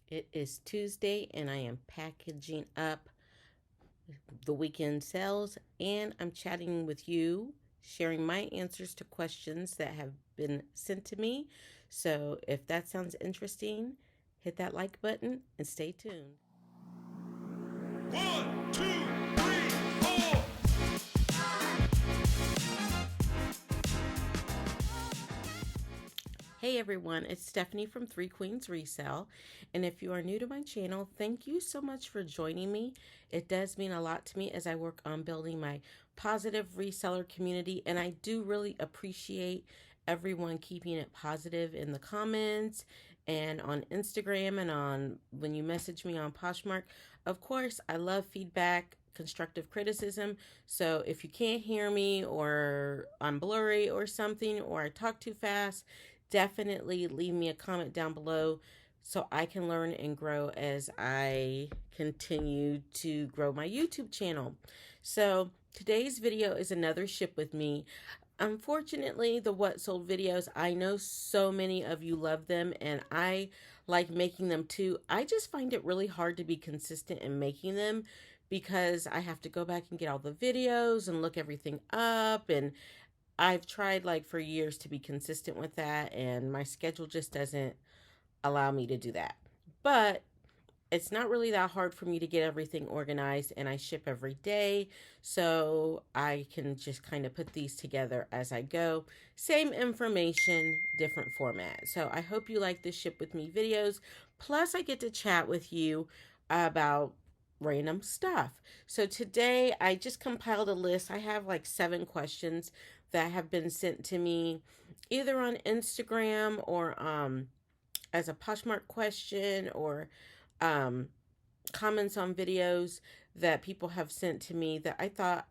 It is Tuesday and I am packaging up the weekend sales and I'm chatting with you, sharing my answers to questions that have been sent to me. So if that sounds interesting, hit that like button and stay tuned. One, two, three, four. Hey everyone, it's Stephanie from Three Queens Resell. And if you are new to my channel, thank you so much for joining me. It does mean a lot to me as I work on building my positive reseller community. And I do really appreciate everyone keeping it positive in the comments and on Instagram and on when you message me on Poshmark. Of course, I love feedback, constructive criticism. So if you can't hear me or I'm blurry or something or I talk too fast, definitely leave me a comment down below so I can learn and grow as I continue to grow my YouTube channel. So today's video is another ship with me. Unfortunately, the what sold videos, I know so many of you love them and I like making them too. I just find it really hard to be consistent in making them because I have to go back and get all the videos and look everything up, and I've tried like for years to be consistent with that, and my schedule just doesn't allow me to do that. But it's not really that hard for me to get everything organized, and I ship every day, so I can just kind of put these together as I go. Same information, different format. So I hope you like the ship with me videos. Plus I get to chat with you about random stuff. So today I just compiled a list. I have like 7 questions that have been sent to me either on Instagram or as a Poshmark question or um, comments on videos that people have sent to me that I thought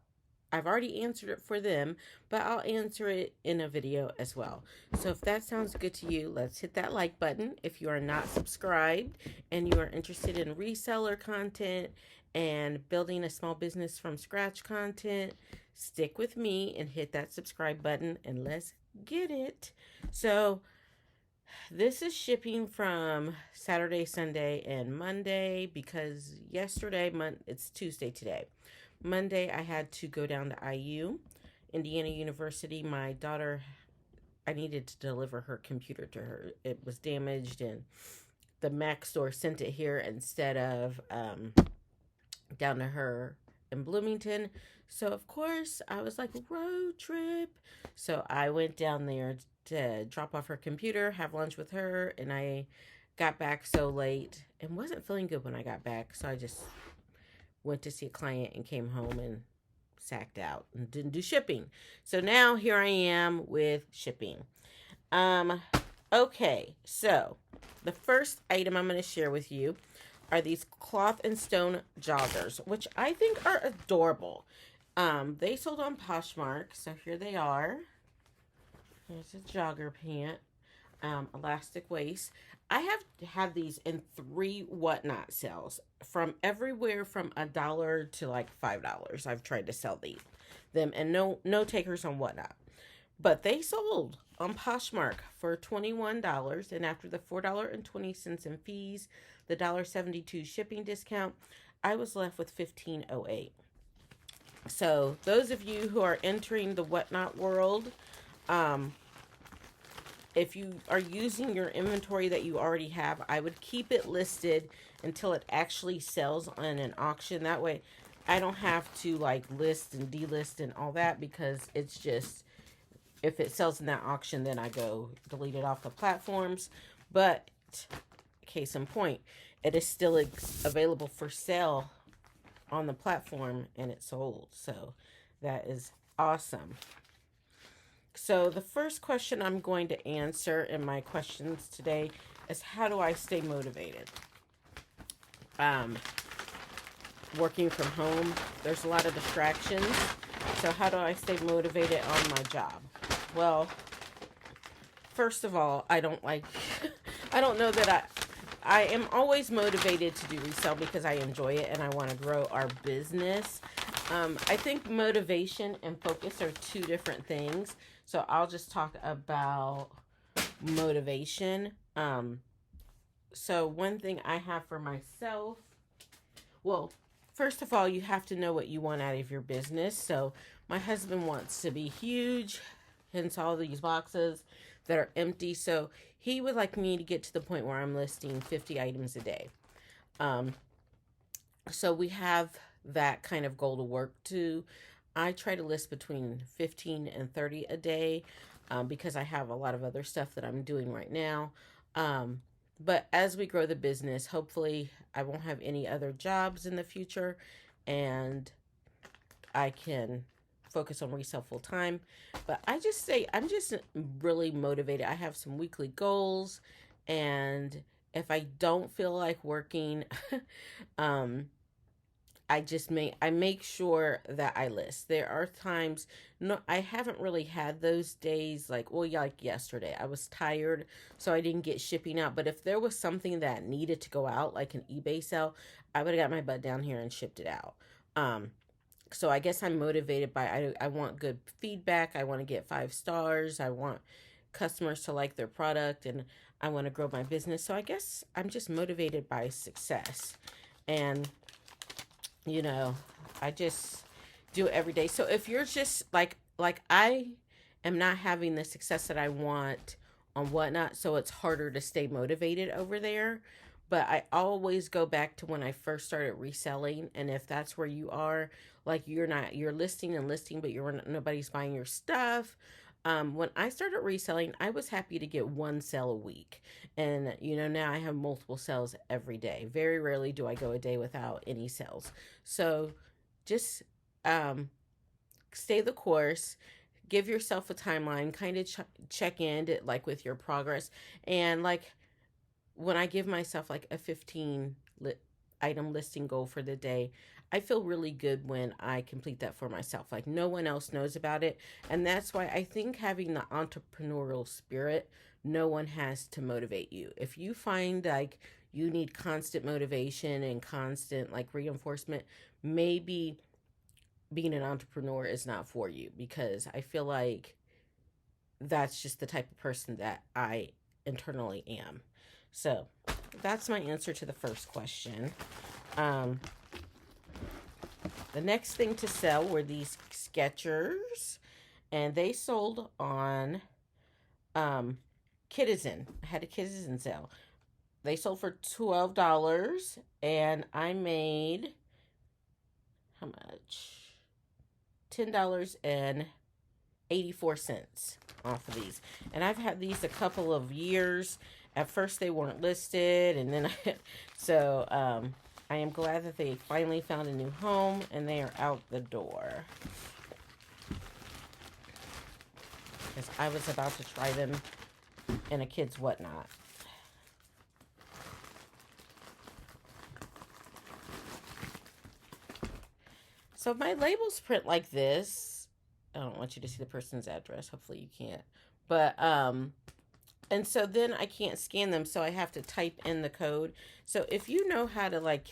I've already answered it for them, but I'll answer it in a video as well. So if that sounds good to you, let's hit that like button. If you are not subscribed and you are interested in reseller content and building a small business from scratch content, stick with me and hit that subscribe button and let's get it. So this is shipping from Saturday, Sunday, and Monday because yesterday, it's Tuesday today. Monday, I had to go down to IU, Indiana University. My daughter, I needed to deliver her computer to her. It was damaged, and the Mac store sent it here instead of down to her in Bloomington. So, of course, I was like, road trip. So, I went down there to drop off her computer, have lunch with her, and I got back so late and wasn't feeling good when I got back. So, I just went to see a client and came home and sacked out and didn't do shipping. So, now here I am with shipping. Okay, so the first item I'm going to share with you are these cloth and stone joggers, which I think are adorable. They sold on Poshmark, so here they are. Here's a jogger pant, elastic waist. I have had these in 3 whatnot sales from everywhere from $1 to like $5. I've tried to sell them and no takers on whatnot. But they sold on Poshmark for $21, and after the $4.20 in fees, the $1.72 shipping discount, I was left with $15.08. So those of you who are entering the whatnot world, if you are using your inventory that you already have, I would keep it listed until it actually sells on an auction. That way I don't have to like list and delist and all that, because it's just, if it sells in that auction, then I go delete it off the platforms. But case in point, it is still available for sale on the platform and it sold. So that is awesome. So the first question I'm going to answer in my questions today is, how do I stay motivated? Working from home, there's a lot of distractions. So how do I stay motivated on my job? Well, first of all, I don't know that I am always motivated to do resell because I enjoy it and I want to grow our business. I think motivation and focus are 2 different things. So I'll just talk about motivation. So one thing I have for myself, well, first of all, you have to know what you want out of your business. So my husband wants to be huge, hence all these boxes that are empty. So he would like me to get to the point where I'm listing 50 items a day. Um, so we have that kind of goal to work to. I try to list between 15 and 30 a day, because I have a lot of other stuff that I'm doing right now. Um, but as we grow the business, hopefully I won't have any other jobs in the future, and I can focus on resale full time. But I just say I'm just really motivated. I have some weekly goals, and if I don't feel like working, um, I make sure that I list. There are times, no, I haven't really had those days like, well, yeah, like yesterday. I was tired, so I didn't get shipping out. But if there was something that needed to go out, like an eBay sale, I would have got my butt down here and shipped it out. Um, so I guess I'm motivated by I want good feedback. I want to get 5 stars. I want customers to like their product, and I want to grow my business. So I guess I'm just motivated by success. And you know, I just do it every day. So if you're just like I am not having the success that I want on Whatnot, so it's harder to stay motivated over there. But I always go back to when I first started reselling, and if that's where you are, like you're listing and listing, but you're nobody's buying your stuff. When I started reselling, I was happy to get one sale a week. And, now I have multiple sales every day. Very rarely do I go a day without any sales. So just um, stay the course. Give yourself a timeline, kind of check in like with your progress. And like when I give myself like a 15 item listing goal for the day, I feel really good when I complete that for myself. Like no one else knows about it. And that's why I think having the entrepreneurial spirit, no one has to motivate you. If you find like you need constant motivation and constant like reinforcement, maybe being an entrepreneur is not for you, because I feel like that's just the type of person that I internally am. So that's my answer to the first question. Um, the next thing to sell were these Skechers, and they sold on Kitizen. I had a Kitizen sale. They sold for $12, and I made how much? $10.84 off of these. And I've had these a couple of years. At first they weren't listed, and then I am glad that they finally found a new home and they are out the door. Because I was about to try them in a kid's Whatnot. So my labels print like this. I don't want you to see the person's address. Hopefully you can't. But and so then I can't scan them, so I have to type in the code. So if you know how to like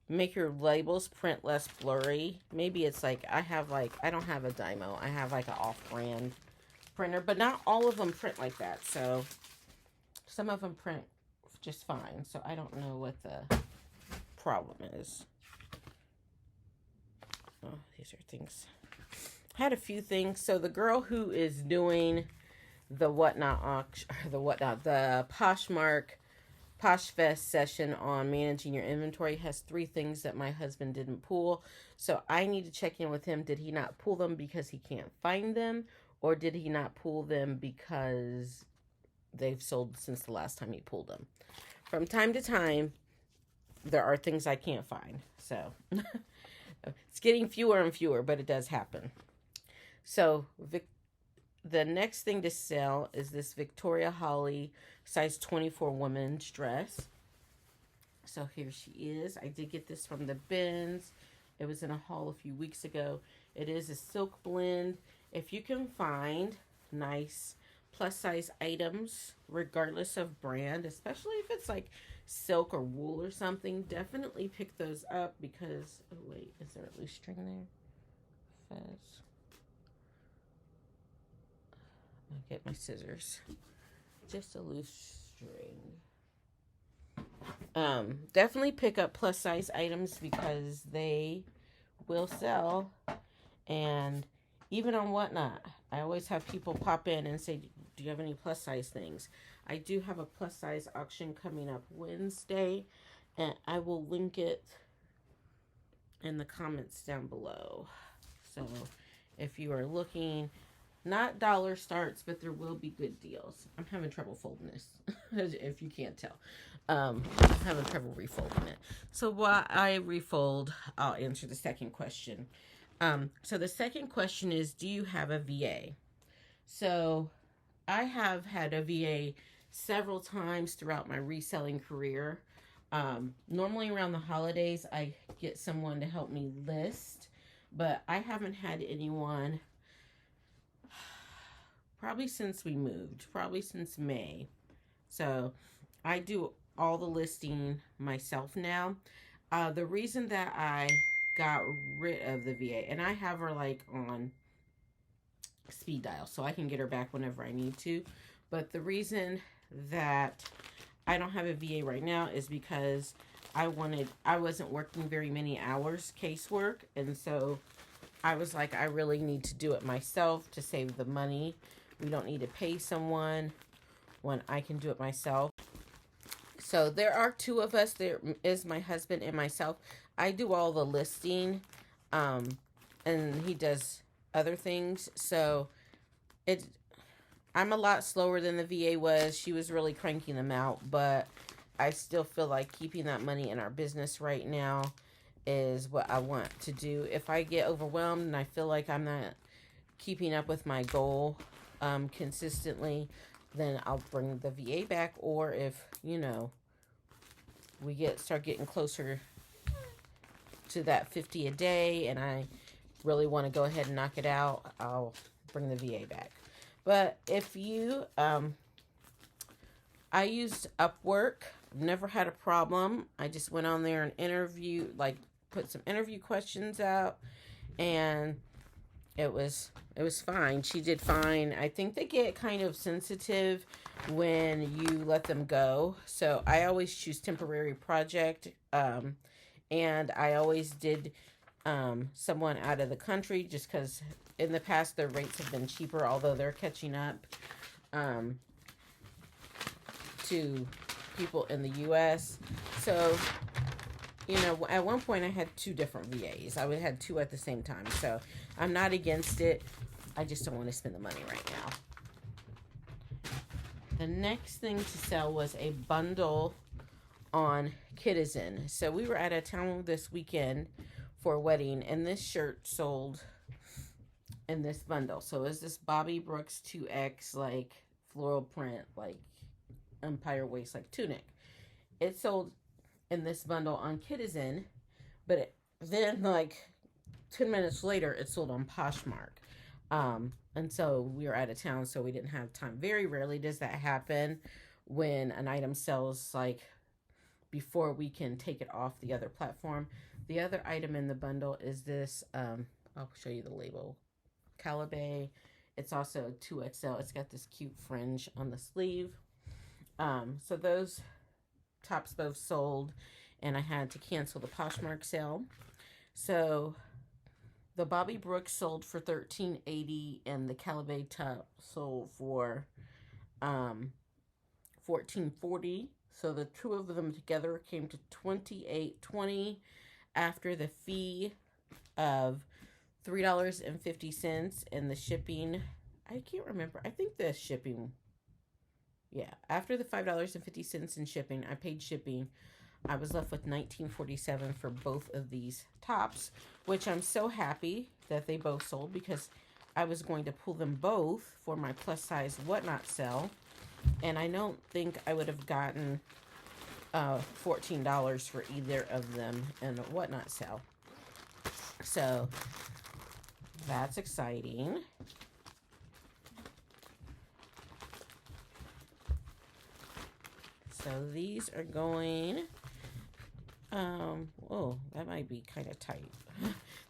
make your labels print less blurry, maybe it's like I don't have a Dymo. I have like an off-brand printer, but not all of them print like that. So some of them print just fine. So I don't know what the problem is. Oh, these are things. I had a few things. So the girl who is doing the Poshfest session on managing your inventory has 3 things that my husband didn't pull. So I need to check in with him. Did he not pull them because he can't find them? Or did he not pull them because they've sold since the last time he pulled them? From time to time, there are things I can't find. So it's getting fewer and fewer, but it does happen. So the next thing to sell is this Victoria Holly size 24 women's dress. So here she is. I did get this from the bins. It was in a haul a few weeks ago. It is a silk blend. If you can find nice plus size items, regardless of brand, especially if it's like silk or wool or something, definitely pick those up because, oh wait, is there a loose string there? Fez. I'll get my scissors. Just a loose string. Definitely pick up plus size items because they will sell. And even on Whatnot, I always have people pop in and say, do you have any plus size things? I do have a plus size auction coming up Wednesday, and I will link it in the comments down below. So if you are looking, not dollar starts, but there will be good deals. I'm having trouble folding this, if you can't tell. I'm having trouble refolding it. So while I refold, I'll answer the second question. So the second question is, do you have a VA? So I have had a VA several times throughout my reselling career. Normally around the holidays, I get someone to help me list, but I haven't had anyone probably since we moved, probably since May. So I do all the listing myself now. The reason that I got rid of the VA, and I have her like on speed dial so I can get her back whenever I need to, but the reason that I don't have a VA right now is because I wasn't working very many hours casework, and so I was like, I really need to do it myself to save the money. We don't need to pay someone when I can do it myself. So there are two of us. There is my husband and myself. I do all the listing, and he does other things. So I'm a lot slower than the VA was. She was really cranking them out, but I still feel like keeping that money in our business right now is what I want to do. If I get overwhelmed and I feel like I'm not keeping up with my goal consistently, then I'll bring the VA back. Or if, we start getting closer to that 50 a day and I really want to go ahead and knock it out, I'll bring the VA back. But if you, I used Upwork, never had a problem. I just went on there and put some interview questions out, and it was fine. She did fine. I think they get kind of sensitive when you let them go. So I always choose temporary project. And I always did someone out of the country just because in the past their rates have been cheaper, although they're catching up to people in the U.S. So, at one point I had two different VAs. I had two at the same time. So I'm not against it. I just don't want to spend the money right now. The next thing to sell was a bundle on Citizen. So we were out of town this weekend for a wedding, and this shirt sold in this bundle. So it's this Bobby Brooks 2X like floral print, like empire waist, like tunic. It sold in this bundle on Citizen, but then like 10 minutes later it sold on Poshmark. And so we were out of town, so we didn't have time. Very rarely does that happen when an item sells like before we can take it off the other platform. The other item in the bundle is this, I'll show you the label, Calabash. It's also 2XL. It's got this cute fringe on the sleeve. So those tops both sold, and I had to cancel the Poshmark sale. So the Bobby Brooks sold for $13.80, and the Calabash top sold for $14.40. So the two of them together came to $28.20 after the fee of $3.50 and the shipping. I can't remember. I think the shipping, after the $5.50 in shipping, I paid shipping. I was left with $19.47 for both of these tops, which I'm so happy that they both sold because I was going to pull them both for my plus size Whatnot sale. And I don't think I would have gotten $14 for either of them in the Whatnot sale. So that's exciting. So these are going, that might be kind of tight.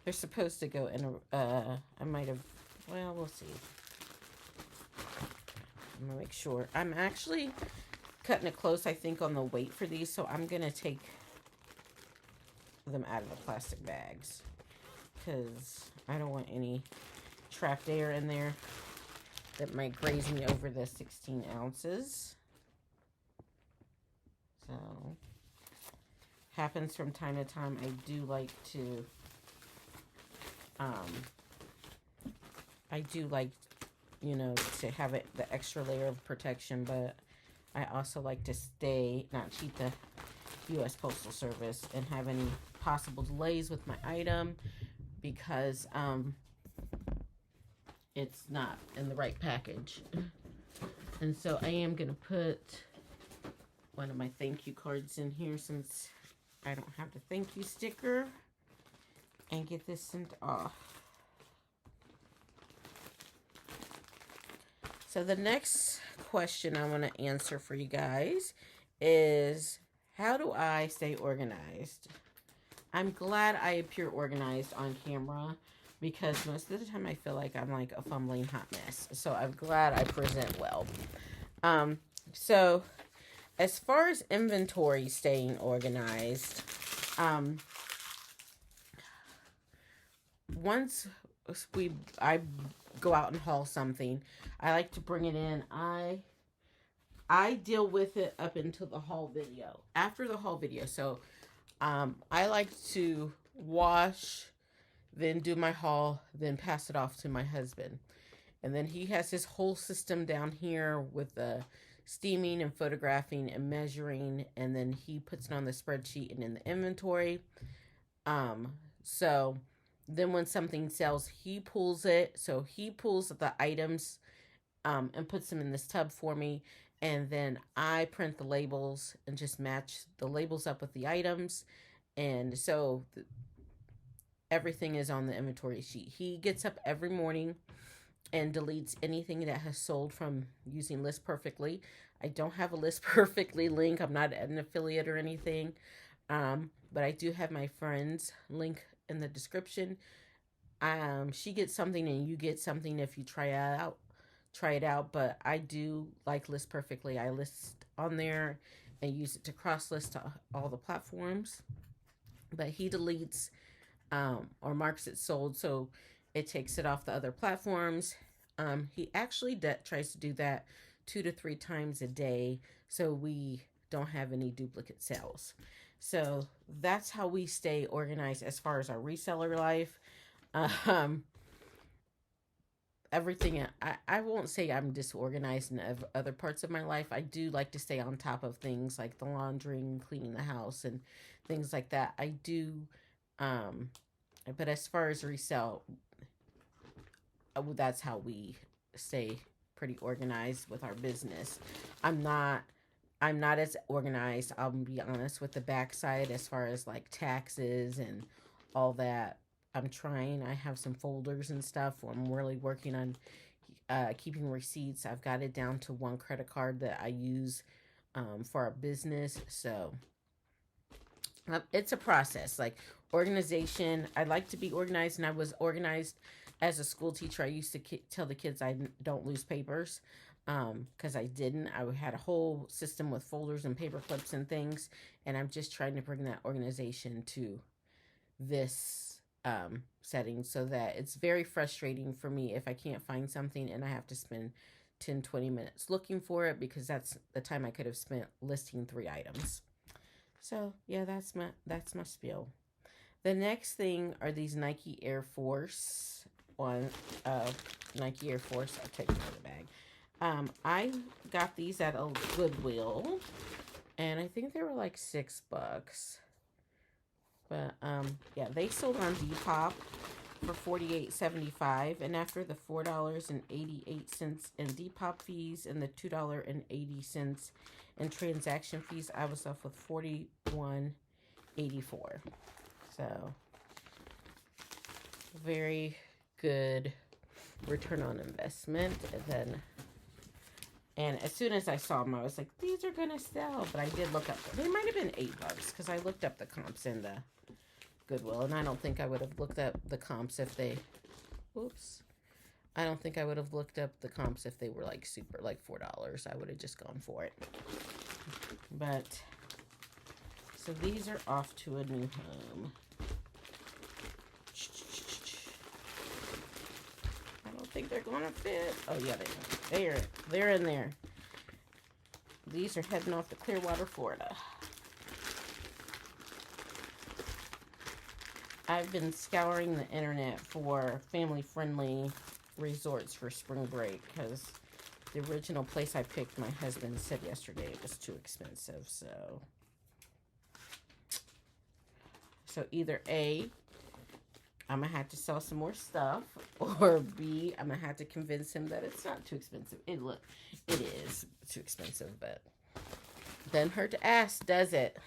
They're supposed to go in I might have, we'll see. I'm gonna make sure. I'm actually, cutting it close, I think, on the weight for these. So I'm going to take them out of the plastic bags because I don't want any trapped air in there that might graze me over the 16 ounces. So, happens from time to time. I do like to, you know, to have it, the extra layer of protection, but I also like to not cheat the U.S. Postal Service and have any possible delays with my item because, it's not in the right package. And so I am going to put one of my thank you cards in here since I don't have the thank you sticker and get this sent off. So the next question I want to answer for you guys is, how do I stay organized? I'm glad I appear organized on camera because most of the time I feel like I'm like a fumbling hot mess. So I'm glad I present well. So as far as inventory staying organized, once I go out and haul something, I like to bring it in. I deal with it up until the haul video. After the haul video, so I like to wash, then do my haul, then pass it off to my husband. And then he has his whole system down here with the steaming and photographing and measuring, and then he puts it on the spreadsheet and in the inventory. So then when something sells, he pulls it. So he pulls the items and puts them in this tub for me. And then I print the labels and just match the labels up with the items. And so everything is on the inventory sheet. He gets up every morning and deletes anything that has sold from using List Perfectly. I don't have a List Perfectly link. I'm not an affiliate or anything. But I do have my friend's link in the description. She gets something and you get something if you try it out. But I do like List Perfectly. I list on there and use it to cross list to all the platforms. But he deletes or marks it sold, so it takes it off the other platforms. He actually tries to do that 2 to 3 times a day, so we don't have any duplicate sales. So that's how we stay organized as far as our reseller life. Everything, I won't say I'm disorganized in other parts of my life. I do like to stay on top of things like the laundering, cleaning the house, and things like that. I do, but as far as resell, that's how we stay pretty organized with our business. I'm not as organized, I'll be honest, with the backside as far as like taxes and all that. I'm trying. I have some folders and stuff. I'm really working on keeping receipts. I've got it down to 1 credit card that I use for our business. So it's a process. Like organization, I like to be organized, and I was organized as a school teacher. I used to tell the kids I don't lose papers because I didn't. I had a whole system with folders and paper clips and things, and I'm just trying to bring that organization to this setting, so that it's very frustrating for me if I can't find something and I have to spend 10-20 minutes looking for it, because that's the time I could have spent listing 3 items. So yeah, that's my spiel. The next thing are these Nike Air Force Nike Air Force. I'll take them out of the bag. I got these at a Goodwill, and I think they were like $6. But yeah, they sold on Depop for $48.75, and after the $4.88 in Depop fees and the $2.80 in transaction fees, I was left with $41.84. So very good return on investment. And as soon as I saw them, I was like, these are gonna sell. But I did look up, they might have been $8 because I looked up the comps in the Goodwill, and I don't think I would have looked up the comps if they, I don't think I would have looked up the comps if they were like super, like $4. I would have just gone for it. But, so these are off to a new home. I don't think they're going to fit. Oh, yeah, they are. They're in there. These are heading off to Clearwater, Florida. I've been scouring the internet for family-friendly resorts for spring break because the original place I picked, my husband said yesterday it was too expensive. So either A, I'm going to have to sell some more stuff, or B, I'm going to have to convince him that it's not too expensive. It is too expensive, but doesn't hurt to ask, does it?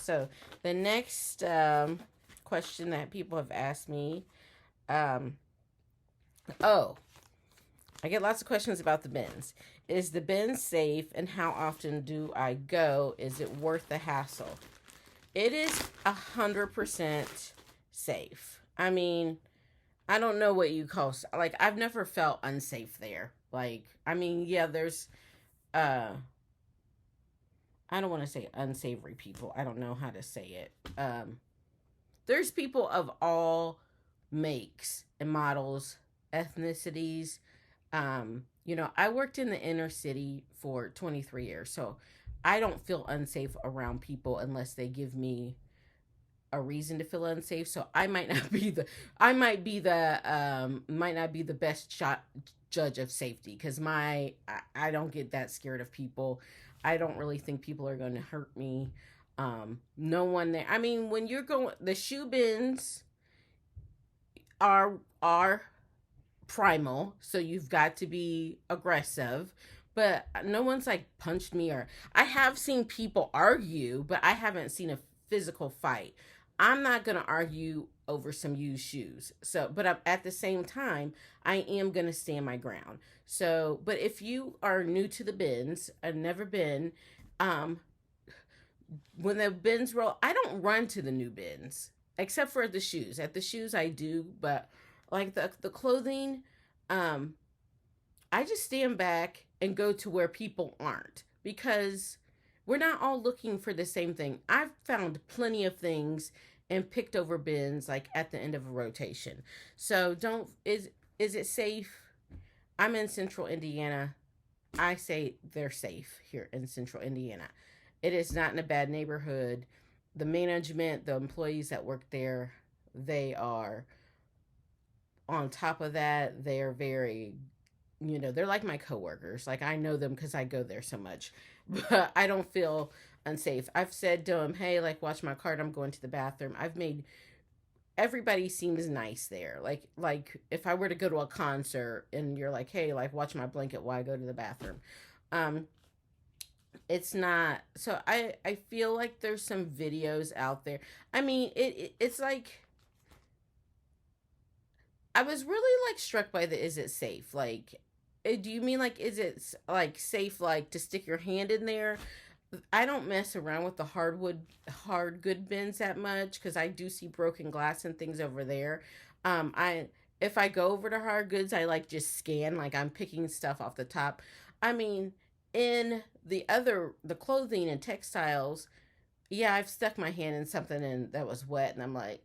So the next question that people have asked me, oh, I get lots of questions about the bins. Is the bin safe, and how often do I go? Is it worth the hassle? It is 100% safe. I mean, I don't know what you call, like, I've never felt unsafe there. Like, I mean, yeah, there's, I don't want to say unsavory people. I don't know how to say it. There's people of all makes and models, ethnicities. You know, I worked in the inner city for 23 years, so I don't feel unsafe around people unless they give me a reason to feel unsafe. So I might not be the might not be the best judge of safety, because I don't get that scared of people. I don't really think people are going to hurt me. No one there. I mean, when you're going, the shoe bins are primal, so you've got to be aggressive. But no one's like punched me, or I have seen people argue, but I haven't seen a physical fight. I'm not going to argue over some used shoes. So, but at the same time, I am going to stand my ground. So, but if you are new to the bins, I've never been, when the bins roll, I don't run to the new bins, except for the shoes. At the shoes, I do, but like the clothing, I just stand back and go to where people aren't, because we're not all looking for the same thing. I've found plenty of things and picked over bins like at the end of a rotation. So is it safe? I'm in Central Indiana. I say they're safe here in Central Indiana. It is not in a bad neighborhood. The management, the employees that work there, they are on top of that. They're very, they're like my coworkers. Like, I know them because I go there so much, but I don't feel unsafe. I've said to them, hey, like, watch my card, I'm going to the bathroom. Everybody seems nice there. Like if I were to go to a concert and you're like, hey, like, watch my blanket while I go to the bathroom. It's not, so I feel like there's some videos out there. I mean, it's like, I was really like struck by is it safe? Like, do you mean like, is it like safe, like to stick your hand in there? I don't mess around with the hard good bins that much, because I do see broken glass and things over there. If I go over to hard goods, I like just scan, like I'm picking stuff off the top. I mean, in the clothing and textiles, yeah, I've stuck my hand in something and that was wet, and I'm like,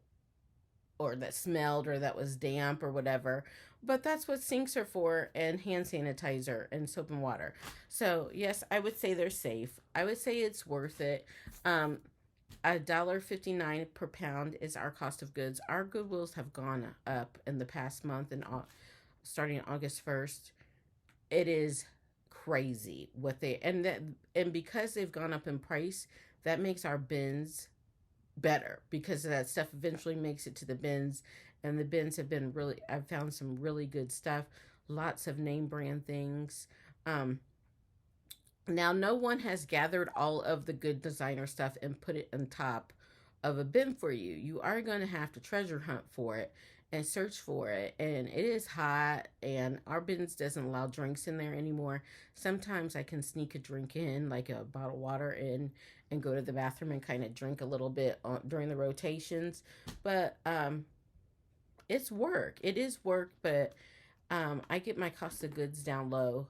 or that smelled, or that was damp or whatever. But that's what sinks are for, and hand sanitizer and soap and water. So yes, I would say they're safe. I would say it's worth it. $1.59 per pound is our cost of goods. Our Goodwills have gone up in the past month, and starting August 1st. It is crazy what and because they've gone up in price, that makes our bins better, because that stuff eventually makes it to the bins, and the bins have been I've found some really good stuff, lots of name brand things. Now, no one has gathered all of the good designer stuff and put it on top of a bin for you. You are going to have to treasure hunt for it and search for it, and it is hot, and our bins doesn't allow drinks in there anymore. Sometimes I can sneak a drink in, like a bottle of water in, and go to the bathroom and kind of drink a little bit during the rotations. But it is work, but I get my cost of goods down low.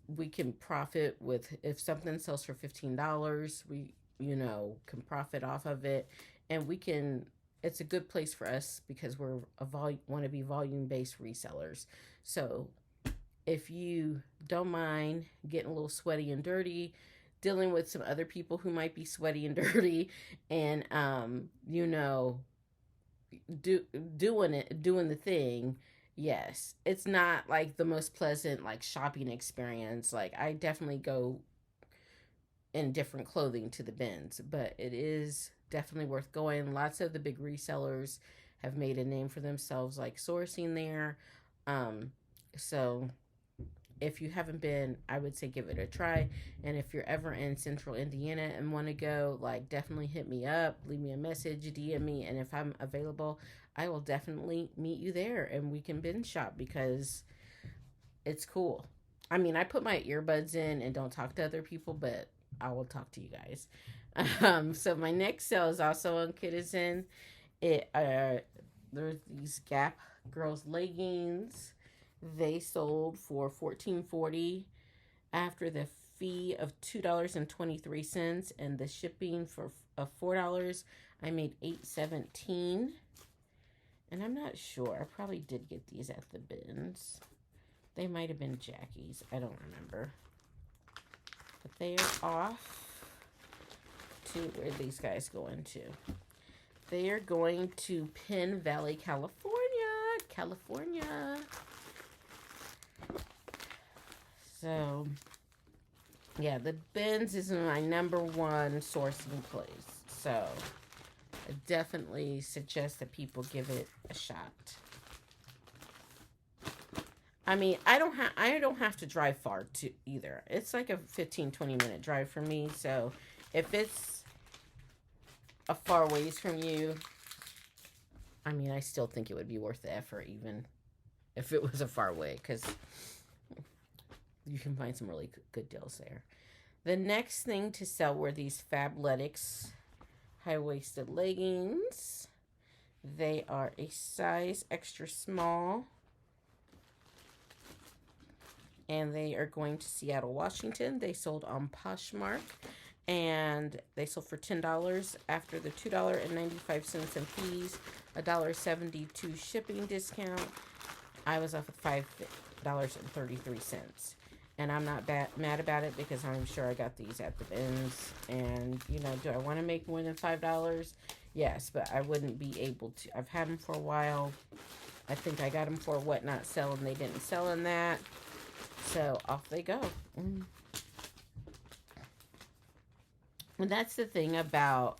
We can profit with, if something sells for $15, we, can profit off of it. And it's a good place for us because we're want to be volume based resellers. So if you don't mind getting a little sweaty and dirty, dealing with some other people who might be sweaty and dirty, and doing the thing, yes, it's not like the most pleasant like shopping experience. Like, I definitely go in different clothing to the bins, but it is definitely worth going. Lots of the big resellers have made a name for themselves, like sourcing there. So if you haven't been, I would say give it a try. And if you're ever in central Indiana and want to go, like, definitely hit me up, leave me a message, DM me, and if I'm available, I will definitely meet you there and we can binge shop because it's cool. I mean, I put my earbuds in and don't talk to other people, but I will talk to you guys. So my next sale is also on Citizen. There's these Gap girls leggings. They sold for $14.40 after the fee of $2.23 and the shipping for of $4. I made $8.17, and I'm not sure. I probably did get these at the bins. They might have been Jackie's. I don't remember. But they are off to where these guys going to. They are going to Penn Valley, California. So, yeah, the bins is my number one sourcing place. So, I definitely suggest that people give it a shot. I mean, I don't have to drive far to either. It's like a 15-20 minute drive for me. So, if it's a far ways from you, I mean, I still think it would be worth the effort, even if it was a far way, because you can find some really good deals there. The next thing to sell were these Fabletics high-waisted leggings. They are a size extra small, and they are going to Seattle, Washington. They sold on Poshmark, and they sold for $10 after the $2.95 in fees, $1.72 shipping discount. I was off with $5.33. And I'm not mad about it because I'm sure I got these at the bins. And, do I want to make more than $5? Yes, but I wouldn't be able to. I've had them for a while. I think I got them for What Not Sell, and they didn't sell in that. So off they go. And that's the thing about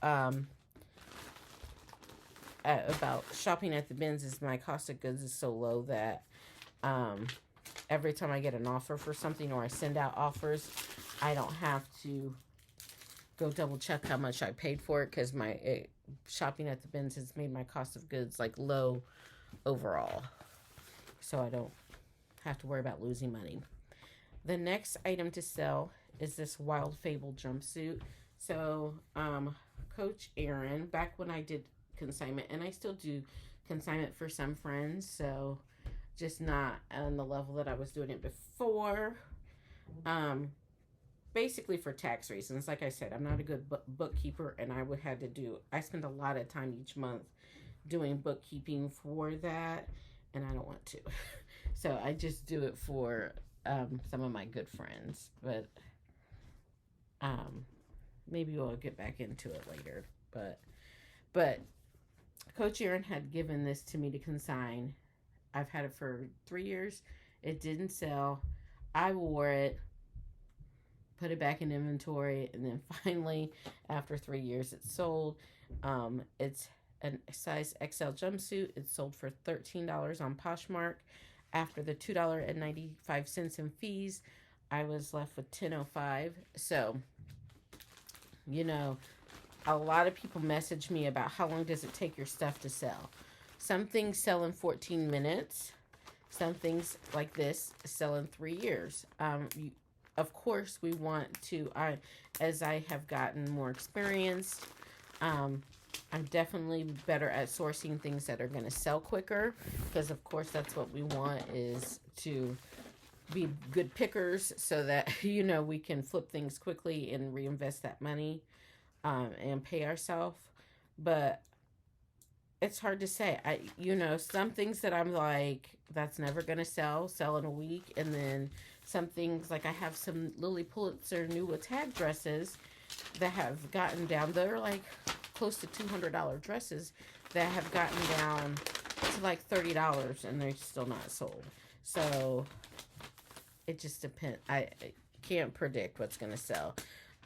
shopping at the bins is my cost of goods is so low that every time I get an offer for something or I send out offers, I don't have to go double check how much I paid for it because shopping at the bins has made my cost of goods like low overall. So I don't have to worry about losing money. The next item to sell is this Wild Fable jumpsuit. So Coach Aaron, back when I did consignment, and I still do consignment for some friends, so just not on the level that I was doing it before. Basically for tax reasons. Like I said, I'm not a good bookkeeper, and I spend a lot of time each month doing bookkeeping for that, and I don't want to. So I just do it for some of my good friends, but maybe we'll get back into it later. But Coach Aaron had given this to me to consign. I've had it for 3 years. It didn't sell. I wore it, put it back in inventory, and then finally, after 3 years, it sold. It's a size XL jumpsuit. It sold for $13 on Poshmark. After the $2.95 in fees, I was left with $10.05. So, a lot of people message me about how long does it take your stuff to sell. Some things sell in 14 minutes. Some things like this sell in 3 years. Of course, we want to, as I have gotten more experienced, I'm definitely better at sourcing things that are going to sell quicker, because of course that's what we want, is to be good pickers so that we can flip things quickly and reinvest that money, and pay ourselves. But it's hard to say. Some things that I'm like, that's never gonna sell in a week, and then some things like I have some Lily Pulitzer new tag dresses that have gotten down. They're like close to $200 dresses that have gotten down to like $30, and they're still not sold. So it just depends. I can't predict what's gonna sell.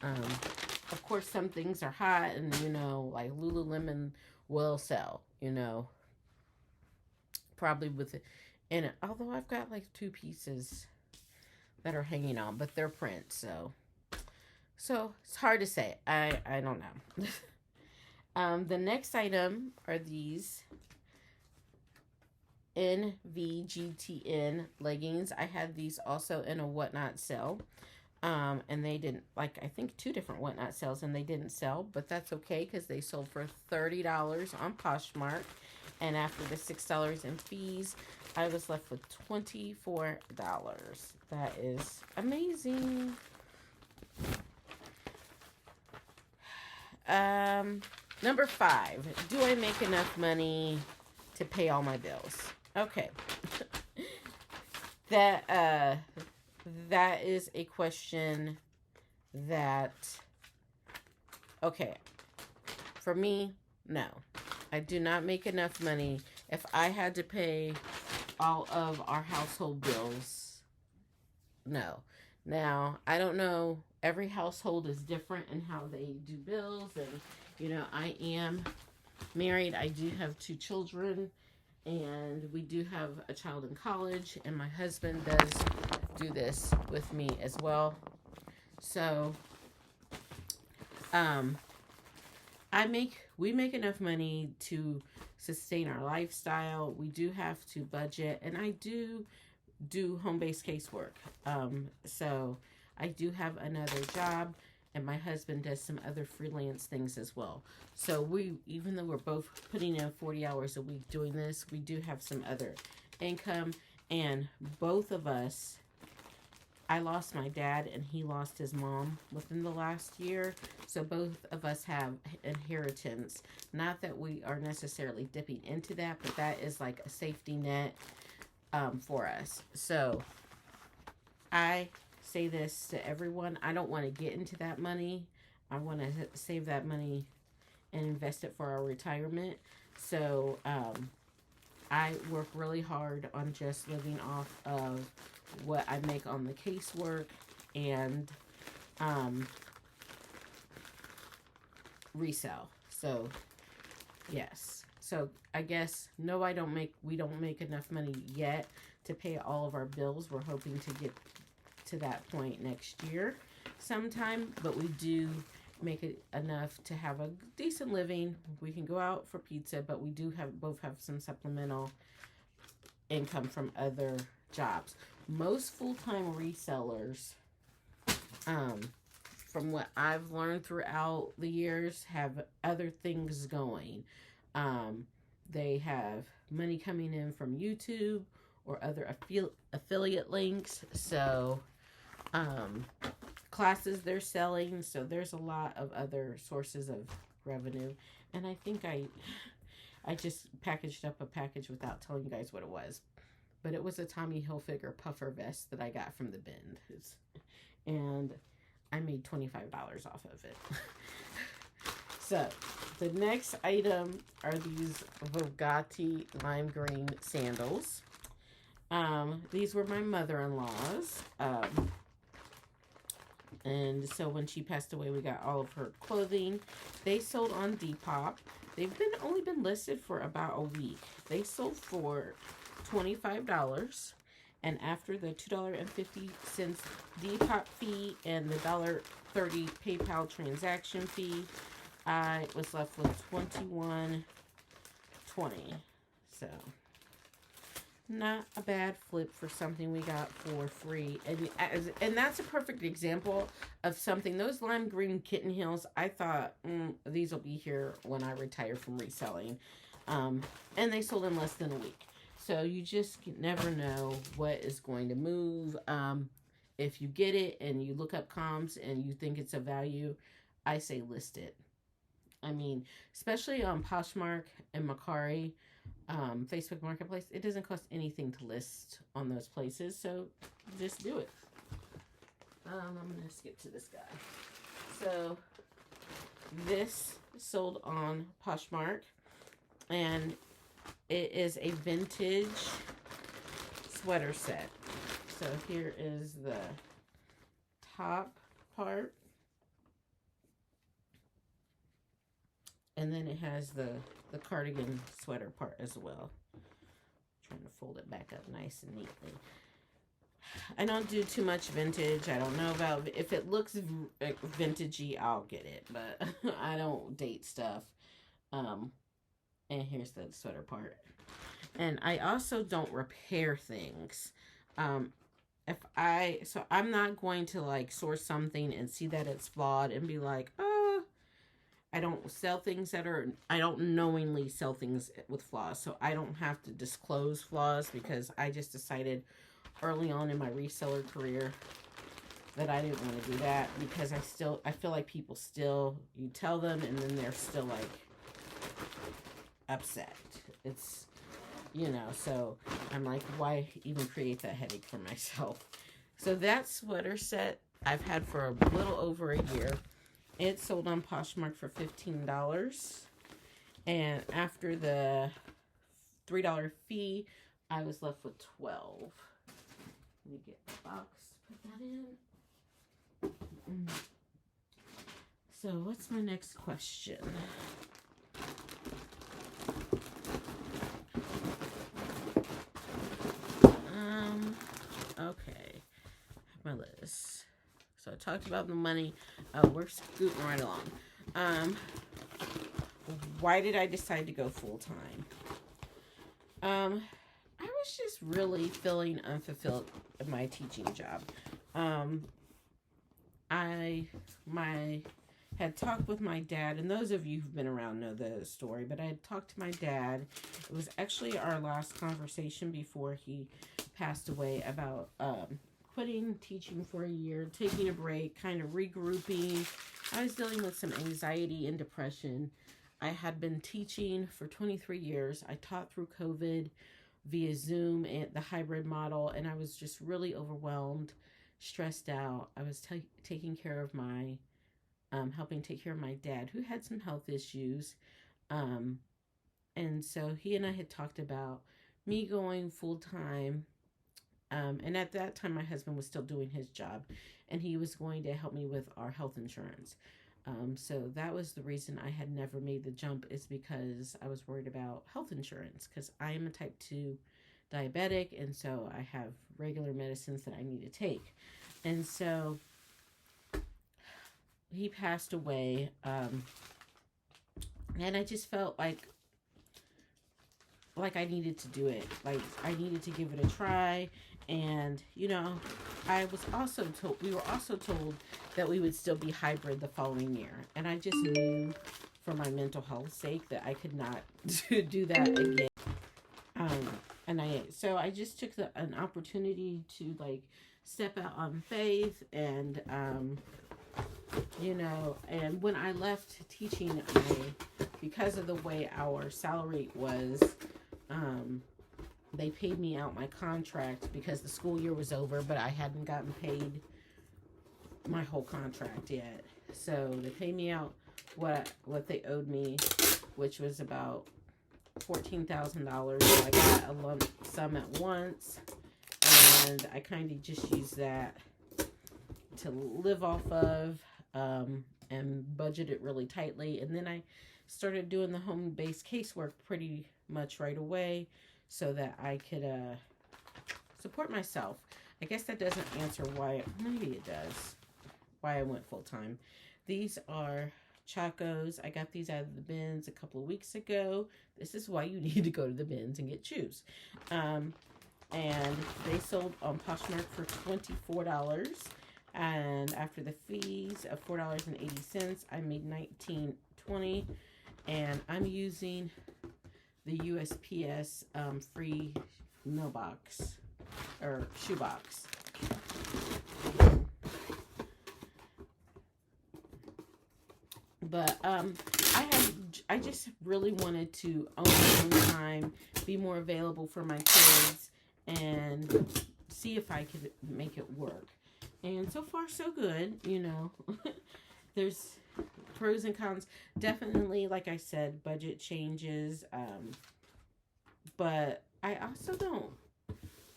Of course, some things are hot, and like Lululemon will sell. Probably with it in it. Although I've got like 2 pieces that are hanging on, but they're print, so it's hard to say. I don't know. The next item are these NVGTN leggings. I had these also in a whatnot sale. And they didn't, like, I think 2 different whatnot sales, and they didn't sell, but that's okay because they sold for $30 on Poshmark. And after the $6 in fees, I was left with $24. That is amazing. Number 5, do I make enough money to pay all my bills? Okay. That is a question that, okay, for me, no. I do not make enough money. If I had to pay all of our household bills, no. Now, I don't know. Every household is different in how they do bills. And, I am married. I do have 2 children. And we do have a child in college. And my husband does do this with me as well. So, we make enough money to sustain our lifestyle. We do have to budget, and I do home-based casework. So I do have another job, and my husband does some other freelance things as well. So even though we're both putting in 40 hours a week doing this, we do have some other income, and both of us, I lost my dad and he lost his mom within the last year. So both of us have inheritance. Not that we are necessarily dipping into that, but that is like a safety net for us. So I say this to everyone. I don't want to get into that money. I want to save that money and invest it for our retirement. So I work really hard on just living off of what I make on the casework and resell. So yes. So I guess no, we don't make enough money yet to pay all of our bills. We're hoping to get to that point next year sometime, but we do make it enough to have a decent living. We can go out for pizza, but we do both have some supplemental income from other jobs. Most full-time resellers, from what I've learned throughout the years, have other things going. They have money coming in from YouTube or other affiliate links. So, classes they're selling. So there's a lot of other sources of revenue. And I think I just packaged up a package without telling you guys what it was. But it was a Tommy Hilfiger puffer vest that I got from the bin. And I made $25 off of it. So, the next item are these Bugatti lime green sandals. These were my mother-in-law's. And so when she passed away, we got all of her clothing. They sold on Depop. They've only been listed for about a week. They sold for $25, and after the $2.50 Depop fee and the $1.30 PayPal transaction fee, I was left with $21.20. So not a bad flip for something we got for free. And that's a perfect example of something. Those lime green kitten heels, I thought, these will be here when I retire from reselling. And they sold in less than a week. So you just never know what is going to move. If you get it and you look up comps and you think it's a value, I say list it. I mean, especially on Poshmark and Mercari, Facebook Marketplace, it doesn't cost anything to list on those places, so just do it. I'm going to skip to this guy. So, this sold on Poshmark, and it is a vintage sweater set. So, here is the top part. And then it has the cardigan sweater part as well. Trying to fold it back up nice and neatly. I don't do too much vintage. I don't know about, if it looks vintagey, I'll get it. But I don't date stuff. And here's the sweater part. And I also don't repair things. So I'm not going to like source something and see that it's flawed and be like, oh, I don't sell things I don't knowingly sell things with flaws. So I don't have to disclose flaws because I just decided early on in my reseller career that I didn't want to do that because I feel like people still, you tell them and then they're still like upset. It's, so I'm like, why even create that headache for myself? So that sweater set I've had for a little over a year. It sold on Poshmark for $15. And after the $3 fee, I was left with $12. Let me get the box, put that in. So what's my next question? Okay. My list. So I talked about the money. We're scooting right along. Why did I decide to go full time? I was just really feeling unfulfilled in my teaching job. I had talked with my dad, and those of you who've been around know the story, but I had talked to my dad. It was actually our last conversation before he passed away about quitting teaching for a year, taking a break, kind of regrouping. I was dealing with some anxiety and depression. I had been teaching for 23 years. I taught through COVID via Zoom and the hybrid model, and I was just really overwhelmed, stressed out. I was taking care of my, helping take care of my dad, who had some health issues. And so he and I had talked about me going full-time. And at that time, my husband was still doing his job, and he was going to help me with our health insurance. So that was the reason I had never made the jump, is because I was worried about health insurance, because I am a type 2 diabetic, and so I have regular medicines that I need to take. And so he passed away, and I just felt like I needed to do it. Like, I needed to give it a try. And, I was also told, we were also told that we would still be hybrid the following year. And I just knew for my mental health sake that I could not do that again. So I just took an opportunity to step out on faith and, and when I left teaching, because of the way our salary was, they paid me out my contract because the school year was over, but I hadn't gotten paid my whole contract yet. So they paid me out what they owed me, which was about $14,000. So I got a lump sum at once, and I kind of just used that to live off of, and budget it really tightly. And then I started doing the home-based casework pretty much right away, so that I could support myself. I guess that doesn't answer why, maybe it does, why I went full-time. These are Chacos. I got these out of the bins a couple of weeks ago. This is why you need to go to the bins and get shoes. and they sold on Poshmark for $24. And after the fees of $4.80, I made $19.20. And I'm using the USPS free mailbox or shoebox. But I just really wanted to own my own time, be more available for my kids, and see if I could make it work. And so far, so good. You know, there's pros and cons. Definitely, like I said, budget changes. But I also don't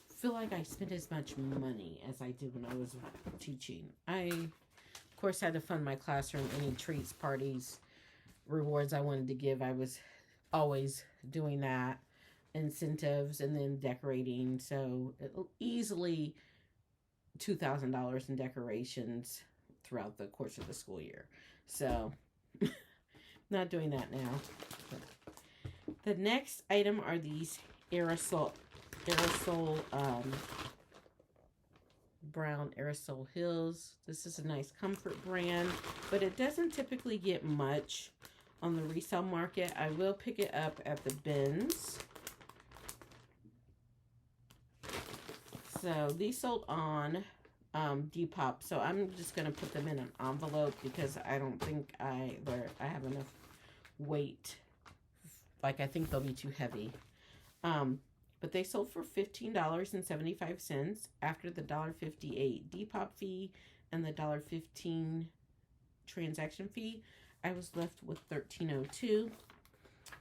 feel like I spent as much money as I did when I was teaching. I, of course, had to fund my classroom, any treats, parties, rewards I wanted to give. I was always doing that, incentives, and then decorating. So easily $2,000 in decorations throughout the course of the school year. So not doing that now. The next item are these aerosol brown aerosol hills. This is a nice comfort brand, but it doesn't typically get much on the resale market. I will pick it up at the bins. So these sold on Depop. So I'm just going to put them in an envelope because I don't think I have enough weight. Like, I think they'll be too heavy. But they sold for $15.75 after the $1.58 Depop fee and the $1.15 transaction fee. I was left with $13.02,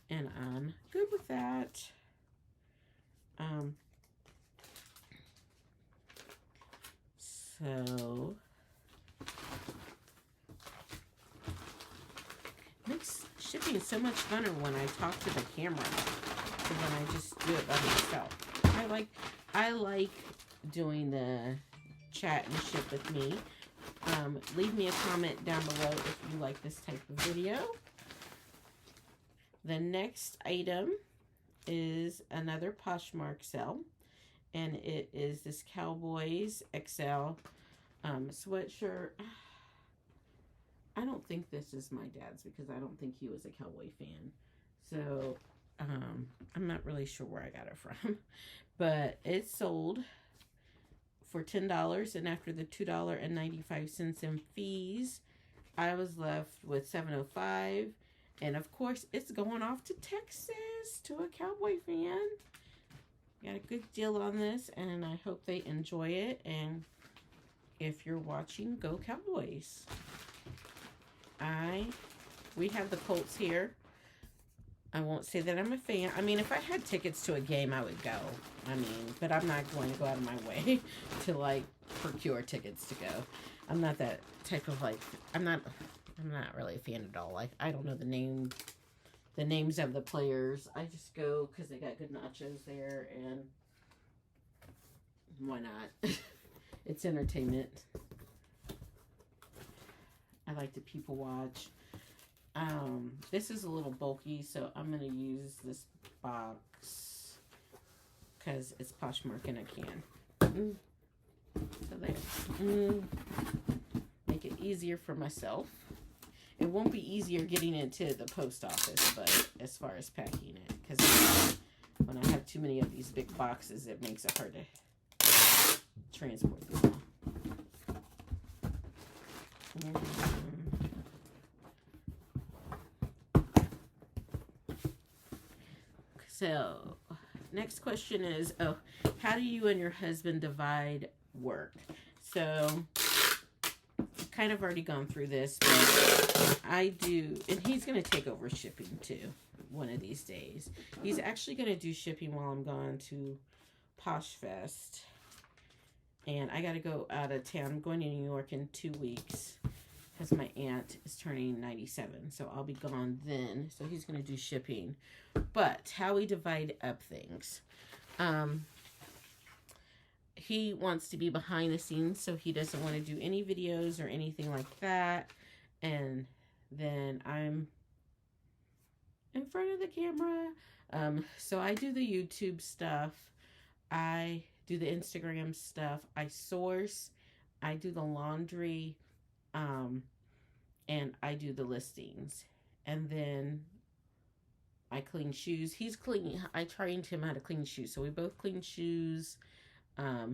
and I'm good with that. So makes shipping so much funner when I talk to the camera than when I just do it by myself. I like doing the chat and ship with me. Leave me a comment down below if you like this type of video. The next item is another Poshmark sale, and it is this Cowboys XL sweatshirt. I don't think this is my dad's because I don't think he was a Cowboy fan. So I'm not really sure where I got it from. But it sold for $10, and after the $2.95 in fees, I was left with $7.05. And of course, it's going off to Texas to a Cowboy fan. Got a good deal on this, and I hope they enjoy it. And if you're watching, go Cowboys. We have the Colts here. I won't say that I'm a fan. I mean, if I had tickets to a game, I would go. I mean, but I'm not going to go out of my way to, like, procure tickets to go. I'm not that type of, like, I'm not really a fan at all. I don't know the names of the players. I just go because they got good nachos there, and why not? It's entertainment. I like to people watch. This is a little bulky, so I'm going to use this box because it's Poshmark in a can. So there. Make it easier for myself. It won't be easier getting it to the post office, but as far as packing it, because when I have too many of these big boxes, it makes it hard to transport them all. So, next question is, how do you and your husband divide work? So, kind of already gone through this, but I do, and he's going to take over shipping too, one of these days. He's actually going to do shipping while I'm gone to Posh Fest, and I got to go out of town. I'm going to New York in 2 weeks, because my aunt is turning 97, so I'll be gone then, so he's going to do shipping. But how we divide up things, he wants to be behind the scenes, so he doesn't want to do any videos or anything like that, and then I'm in front of the camera, so I do the YouTube stuff. I do the Instagram stuff. I source. I do the laundry. Um, and I do the listings. And then I clean shoes. He's clean. I trained him how to clean shoes. So we both clean shoes.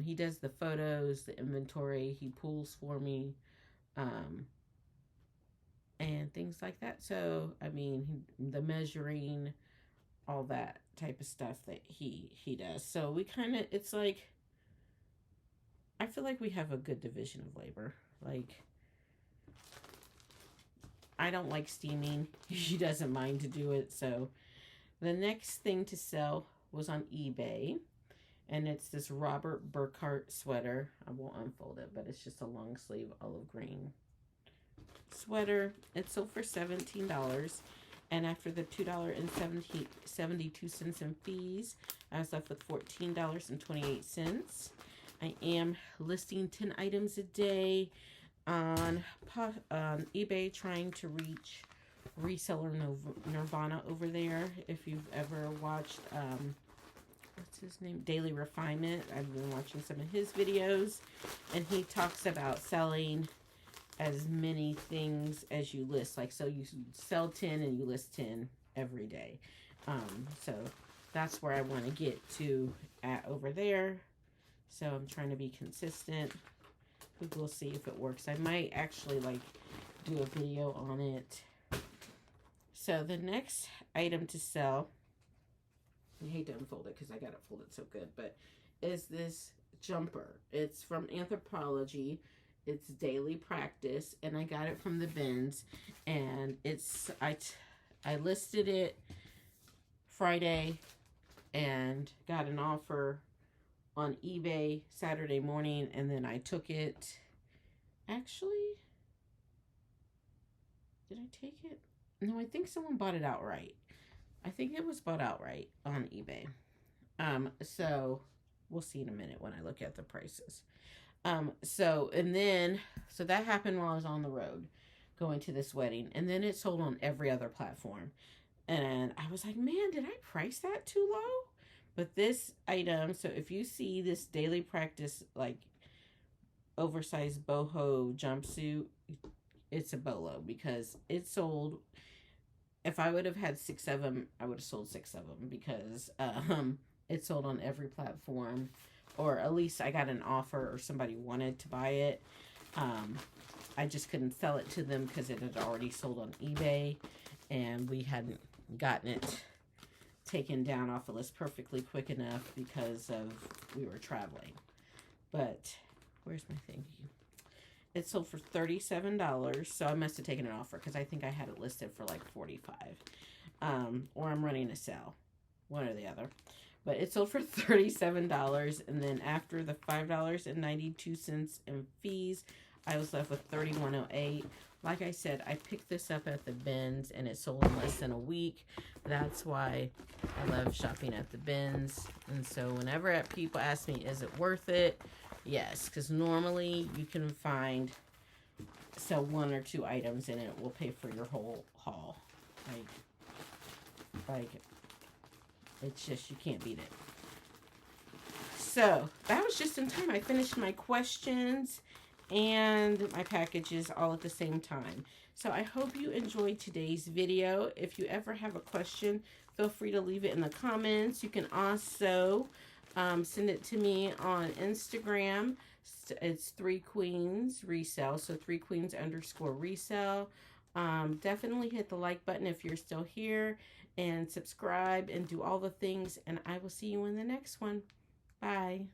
He does the photos, the inventory. He pulls for me. Um, and things like that. So, I mean, the measuring, all that type of stuff that he does. So we kind of, it's like, I feel like we have a good division of labor. Like, I don't like steaming. He doesn't mind to do it. So the next thing to sell was on eBay. And it's this Robert Burkhart sweater. I won't unfold it, but it's just a long sleeve olive green sweater. It sold for $17. And after the $2.72 in fees, I was left with $14.28. I am listing 10 items a day on eBay, trying to reach reseller Nirvana over there. If you've ever watched, what's his name? Daily Refinement. I've been watching some of his videos, and he talks about selling as many things as you list. Like, so you sell 10 and you list 10 every day. So that's where I want to get to at over there. So I'm trying to be consistent. We'll see if it works. I might actually like do a video on it. So the next item to sell, I hate to unfold it because I got it folded so good, but is this jumper. It's from Anthropology. It's Daily Practice, and I got it from the bins, and it's I listed it Friday and got an offer on eBay Saturday morning, and then I took it. Actually, did I take it? No, I think someone bought it outright. I think it was bought outright on eBay. So we'll see in a minute when I look at the prices. So that happened while I was on the road going to this wedding, and then it sold on every other platform. And I was like, man, did I price that too low? But this item, so if you see this Daily Practice, like, oversized boho jumpsuit, it's a bolo, because it sold, if I would have had 6 of them, I would have sold 6 of them, because it sold on every platform, or at least I got an offer or somebody wanted to buy it. I just couldn't sell it to them because it had already sold on eBay, and we hadn't gotten it taken down off the list perfectly quick enough because of we were traveling. But where's my thingy? It sold for $37, so I must have taken an offer because I think I had it listed for like $45. Or I'm running a sale, one or the other. But it sold for $37, and then after the $5.92 in fees, I was left with $31.08. Like I said, I picked this up at the bins, and it sold in less than a week. That's why I love shopping at the bins. And so whenever people ask me, is it worth it? Yes, because normally you can sell 1 or 2 items, and it will pay for your whole haul. Like it's just, you can't beat it. So that was just in time. I finished my questions and my packages all at the same time. So I hope you enjoyed today's video. If you ever have a question, feel free to leave it in the comments. You can also send it to me on Instagram. It's 3 Queens Resell, so 3 Queens _ resell. Definitely hit the like button if you're still here, and subscribe and do all the things, and I will see you in the next one. Bye.